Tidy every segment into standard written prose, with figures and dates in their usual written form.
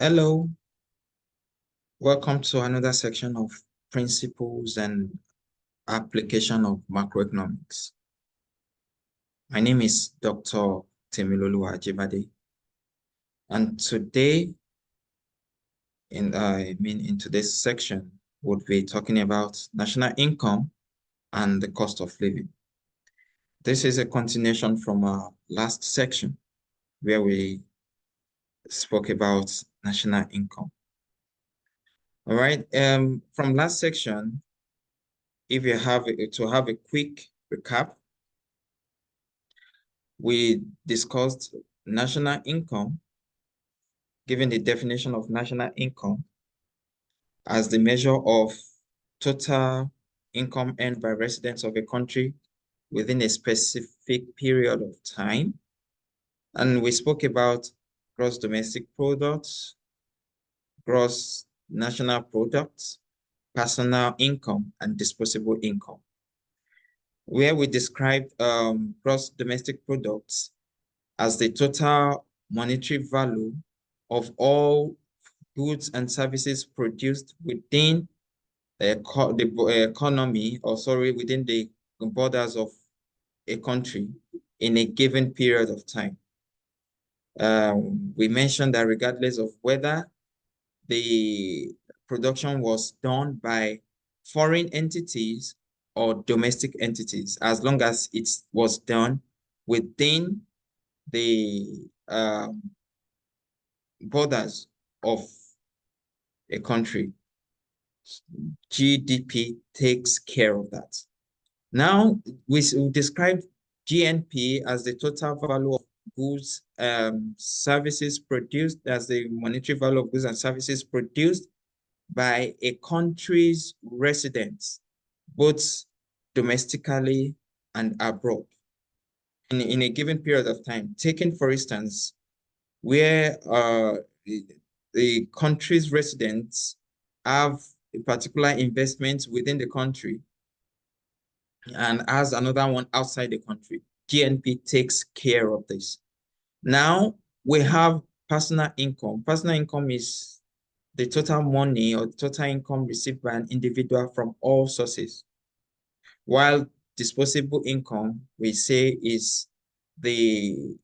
Hello, welcome to another section of principles and application of macroeconomics. My name is Dr. Temiloluwa Ajibade, and today, in today's section, we'll be talking about national income and the cost of living. This is a continuation from our last section where we spoke about national income. All right, from last section, if you have to have a quick recap, we discussed national income, given the definition of national income as the measure of total income earned by residents of a country within a specific period of time. And we spoke about gross domestic products, gross national products, personal income, and disposable income, where we described gross domestic products as the total monetary value of all goods and services produced within the economy, or within the borders of a country in a given period of time. We mentioned that regardless of whether the production was done by foreign entities or domestic entities, as long as it was done within the borders of a country, GDP takes care of that. Now, we described GNP as the total value of goods, services produced, as the monetary value of goods and services produced by a country's residents, both domestically and abroad, in a given period of time. Taken, for instance, where the country's residents have a particular investment within the country and has another one outside the country, GNP takes care of this. Now we have personal income. Personal income is the total money or total income received by an individual from all sources, while disposable income, we say, is the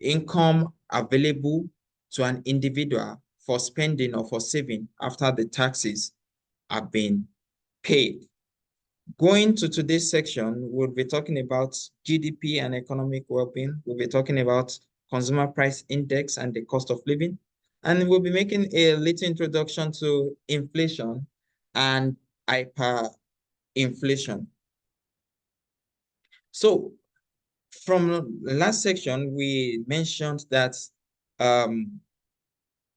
income available to an individual for spending or for saving after the taxes have been paid. Going to today's section, we'll be talking about GDP and economic well-being. We'll be talking about consumer price index and the cost of living. And we'll be making a little introduction to inflation and hyperinflation. So from the last section, we mentioned that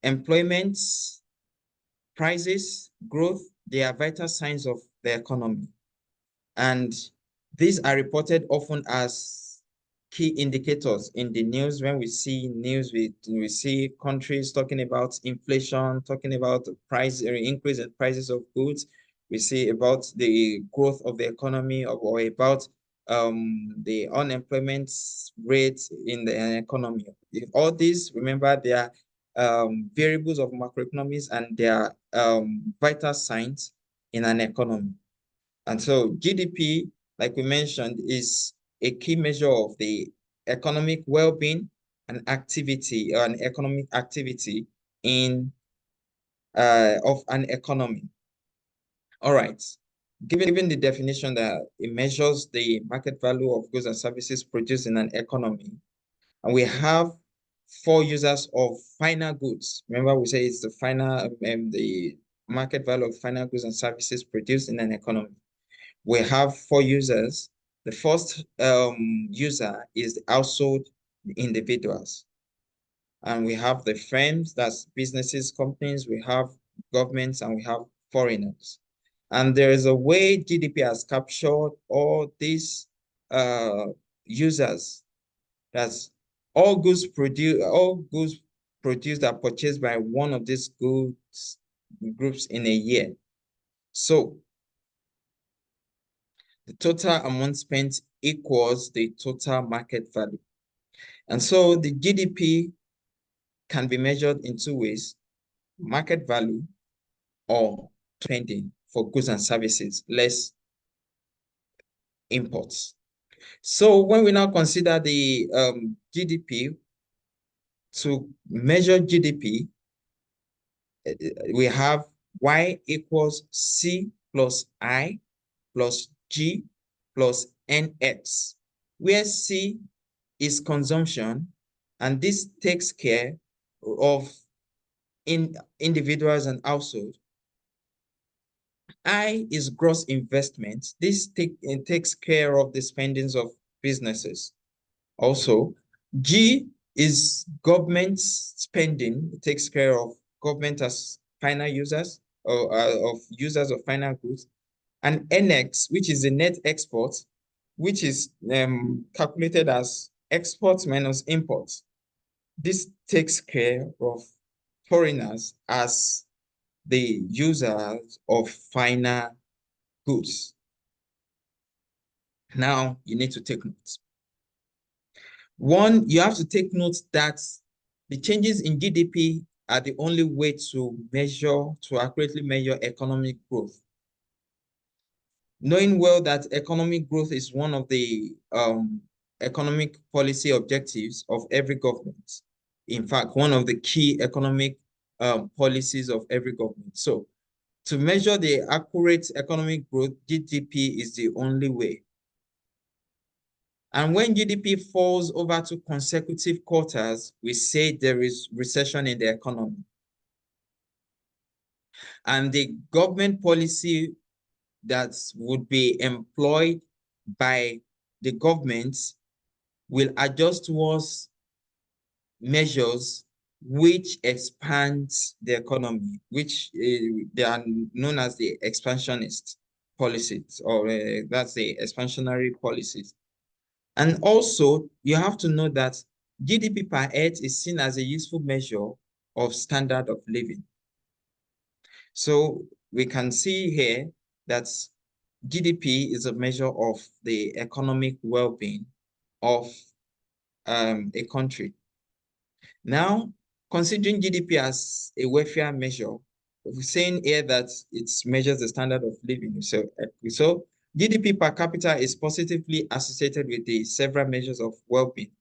employment, prices, growth, they are vital signs of the economy. And these are reported often as key indicators in the news. When we see news, we see countries talking about inflation, talking about the price or increase in prices of goods. We see about the growth of the economy, or about the unemployment rate in the economy. If all these, remember, they are variables of macroeconomics, and they are vital signs in an economy. And so GDP, like we mentioned, is a key measure of the economic well-being and activity, or an economic activity in of an economy. All right. Given the definition that it measures the market value of goods and services produced in an economy, and we have four users of final goods. Remember, we say it's the final, the market value of final goods and services produced in an economy. We have four users. The first user is the household individuals. And we have the firms, that's businesses, companies, we have governments, and we have foreigners. And there is a way GDP has captured all these users. That's all goods produced are purchased by one of these goods groups in a year. So the total amount spent equals the total market value. And so the GDP can be measured in two ways. market value or spending for goods and services, less imports. So when we now consider the GDP, to measure GDP, we have Y equals C plus I plus G plus NX, where C is consumption, and this takes care of individuals and households. I is gross investment. This takes care of the spendings of businesses. Also, G is government spending. It takes care of government as final users or of users of final goods. And NX, which is the net export, which is calculated as exports minus imports. This takes care of foreigners as the users of final goods. Now you need to take notes. One, you have to take note that the changes in GDP are the only way to accurately measure economic growth. Knowing well that economic growth is one of the economic policy objectives of every government. In fact, one of the key economic policies of every government. So to measure the accurate economic growth, GDP is the only way. And when GDP falls over 2 consecutive quarters, we say there is recession in the economy. And the government policy that would be employed by the government will adjust towards measures which expands the economy, which they are known as the expansionist policies, or that's the expansionary policies. And also, you have to know that GDP per head is seen as a useful measure of standard of living. So we can see here that GDP is a measure of the economic well-being of a country. Now, considering GDP as a welfare measure, we're saying here that it measures the standard of living. So GDP per capita is positively associated with the several measures of well-being.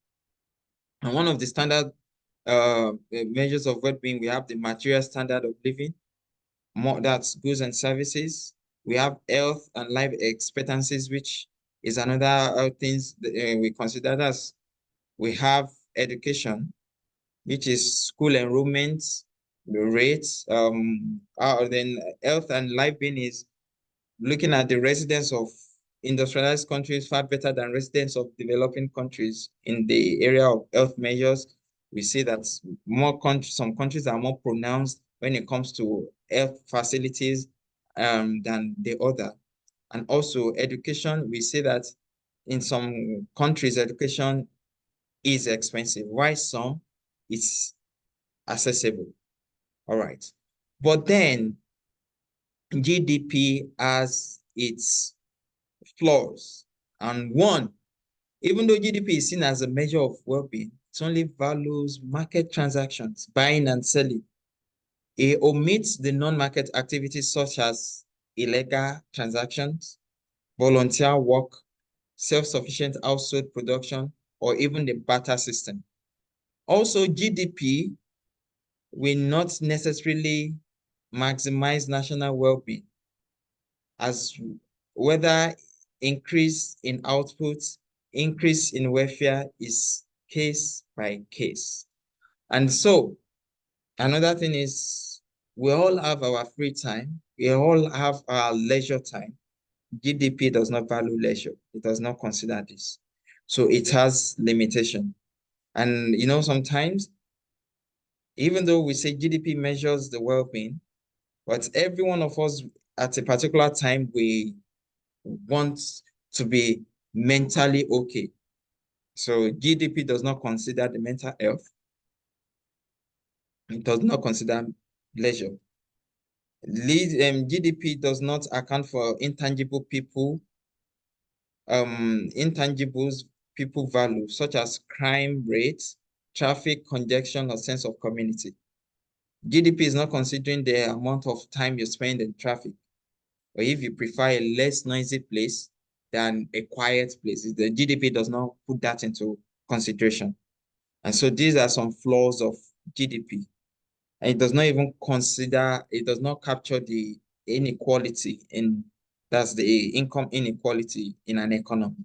And one of the standard measures of well-being, we have the material standard of living, that's goods and services. We have health and life expectancies, which is another things we consider as. We have education, which is school enrollment, the rates. Then health and life being is looking at the residents of industrialized countries far better than residents of developing countries in the area of health measures. We see that some countries are more pronounced when it comes to health facilities than the other. And also education, we see that in some countries, education is expensive, while some it's accessible. All right. But then GDP has its flaws. And one, even though GDP is seen as a measure of well-being, it only values market transactions, buying and selling. It omits the non-market activities such as illegal transactions, volunteer work, self-sufficient household production, or even the barter system. Also, GDP will not necessarily maximize national well-being, as whether increase in output, increase in welfare is case by case. And so another thing is we all have our free time. We all have our leisure time. GDP does not value leisure. It does not consider this. So it has limitation. And sometimes, even though we say GDP measures the well-being, but every one of us at a particular time, we want to be mentally okay. So GDP does not consider the mental health. It does not consider leisure. GDP does not account for intangible intangibles people value, such as crime rates, traffic congestion, or sense of community. GDP is not considering the amount of time you spend in traffic, or if you prefer a less noisy place than a quiet place. The GDP does not put that into consideration. And so these are some flaws of GDP. And it does not even consider, it does not capture the inequality in, that's the income inequality in an economy.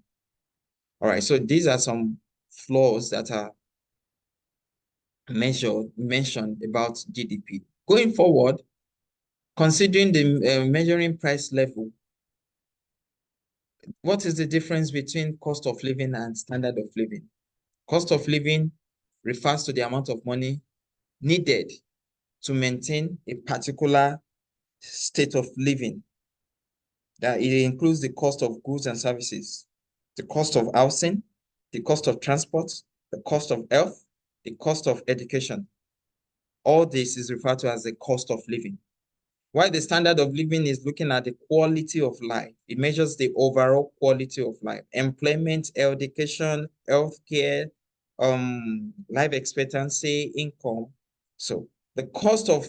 All right, so these are some flaws that are mentioned about GDP. Going forward, considering the measuring price level, what is the difference between cost of living and standard of living? Cost of living refers to the amount of money needed to maintain a particular state of living. That it includes the cost of goods and services, the cost of housing, the cost of transport, the cost of health, the cost of education. All this is referred to as the cost of living. While the standard of living is looking at the quality of life, it measures the overall quality of life, employment, education, healthcare, life expectancy, income. So the cost of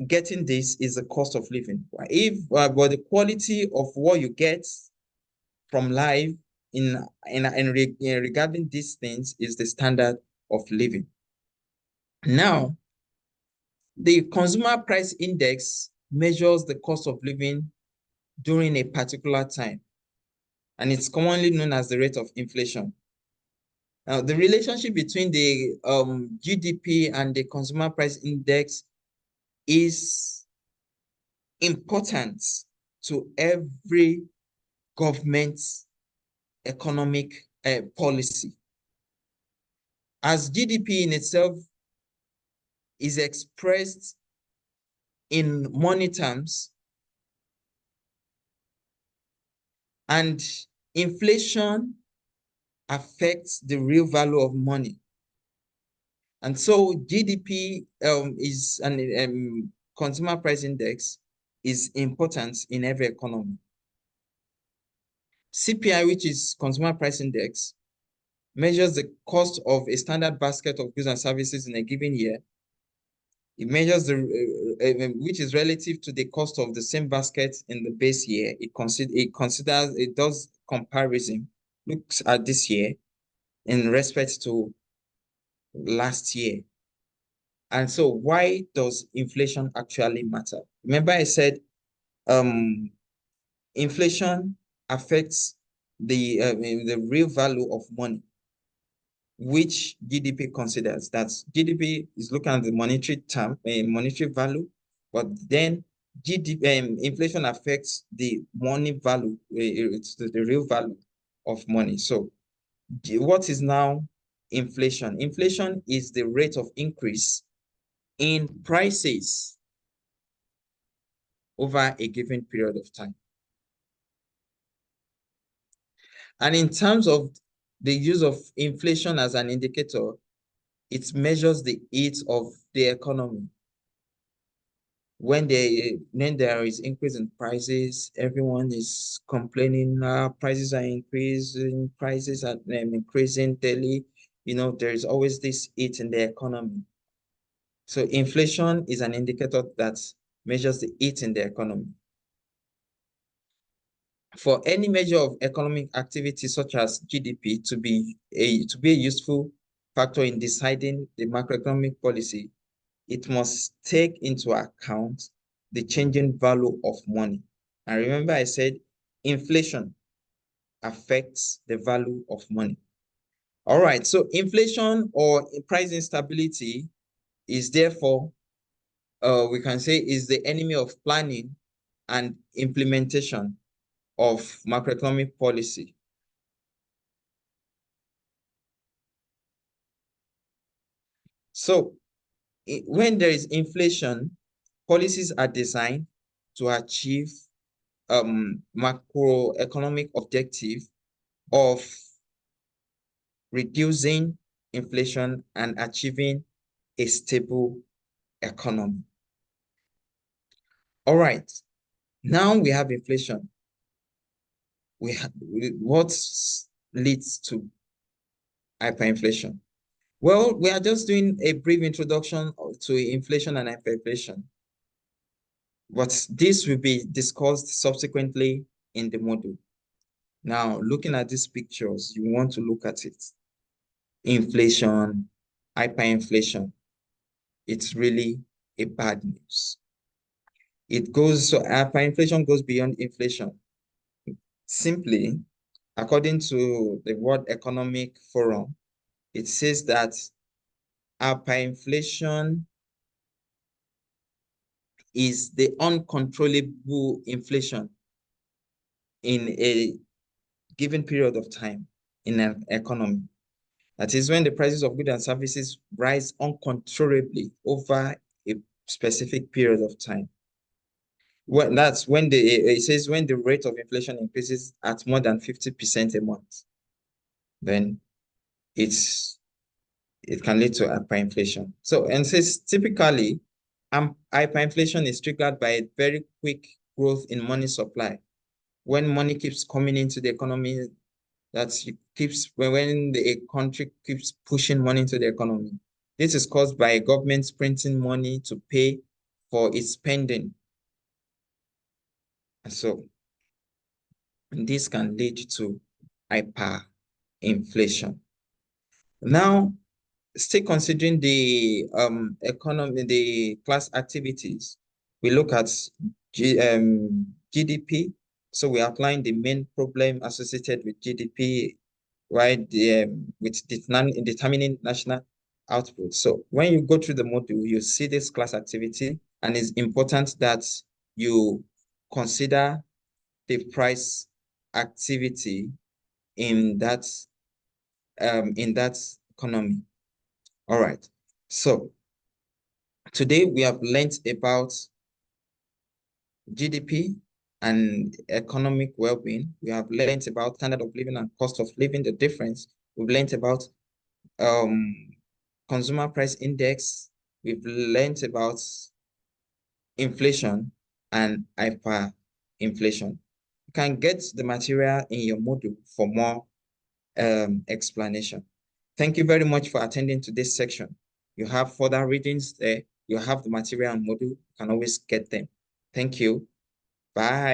getting this is the cost of living. But the quality of what you get from life in regarding these things is the standard of living. Now, the consumer price index measures the cost of living during a particular time, and it's commonly known as the rate of inflation. Now, the relationship between the GDP and the consumer price index is important to every government economic policy. As GDP in itself is expressed in money terms, and inflation affects the real value of money. And so GDP is an consumer price index is important in every economy. CPI, which is consumer price index, measures the cost of a standard basket of goods and services in a given year. It measures the which is relative to the cost of the same basket in the base year. It does comparison, looks at this year in respect to last year. And so why does inflation actually matter? Remember I said inflation affects the real value of money, which GDP considers. That GDP is looking at the monetary term, monetary value, but then inflation affects the money value, it's the real value of money. So what is now inflation? Inflation is the rate of increase in prices over a given period of time. And in terms of the use of inflation as an indicator, it measures the heat of the economy. When there is increase in prices, everyone is complaining, prices are increasing, prices are increasing daily. There is always this heat in the economy. So inflation is an indicator that measures the heat in the economy. For any measure of economic activity such as GDP to be a useful factor in deciding the macroeconomic policy, it must take into account the changing value of money. And remember I said inflation affects the value of money. All right, so inflation or price instability is therefore, we can say, is the enemy of planning and implementation of macroeconomic policy. So when there is inflation, policies are designed to achieve macroeconomic objective of reducing inflation and achieving a stable economy. All right, now we have inflation. What leads to hyperinflation? Well, we are just doing a brief introduction to inflation and hyperinflation, but this will be discussed subsequently in the module. Now, looking at these pictures, you want to look at it. Inflation, hyperinflation, it's really a bad news. So hyperinflation goes beyond inflation. Simply, according to the World Economic Forum, it says that hyperinflation is the uncontrollable inflation in a given period of time in an economy. That is when the prices of goods and services rise uncontrollably over a specific period of time. Well, that's when it says when the rate of inflation increases at more than 50% a month, then it can lead to hyperinflation. So, and says typically, hyperinflation is triggered by a very quick growth in money supply. When money keeps coming into the economy, when the country keeps pushing money into the economy. This is caused by governments printing money to pay for its spending. And so this can lead to hyperinflation. Now, still considering the economy, the class activities, we look at GDP. So we outline the main problem associated with GDP, right? With determining national output. So when you go through the module, you see this class activity, and it's important that you consider the price activity in that economy. All right. So today we have learned about GDP and economic well-being. We have learned about standard of living and cost of living, the difference. We've learned about um, consumer price index. We've learned about inflation and hyperinflation. You can get the material in your module for more explanation. Thank you very much for attending to this section. You have further readings there. You have the material and module. You can always get them. Thank you. Bye.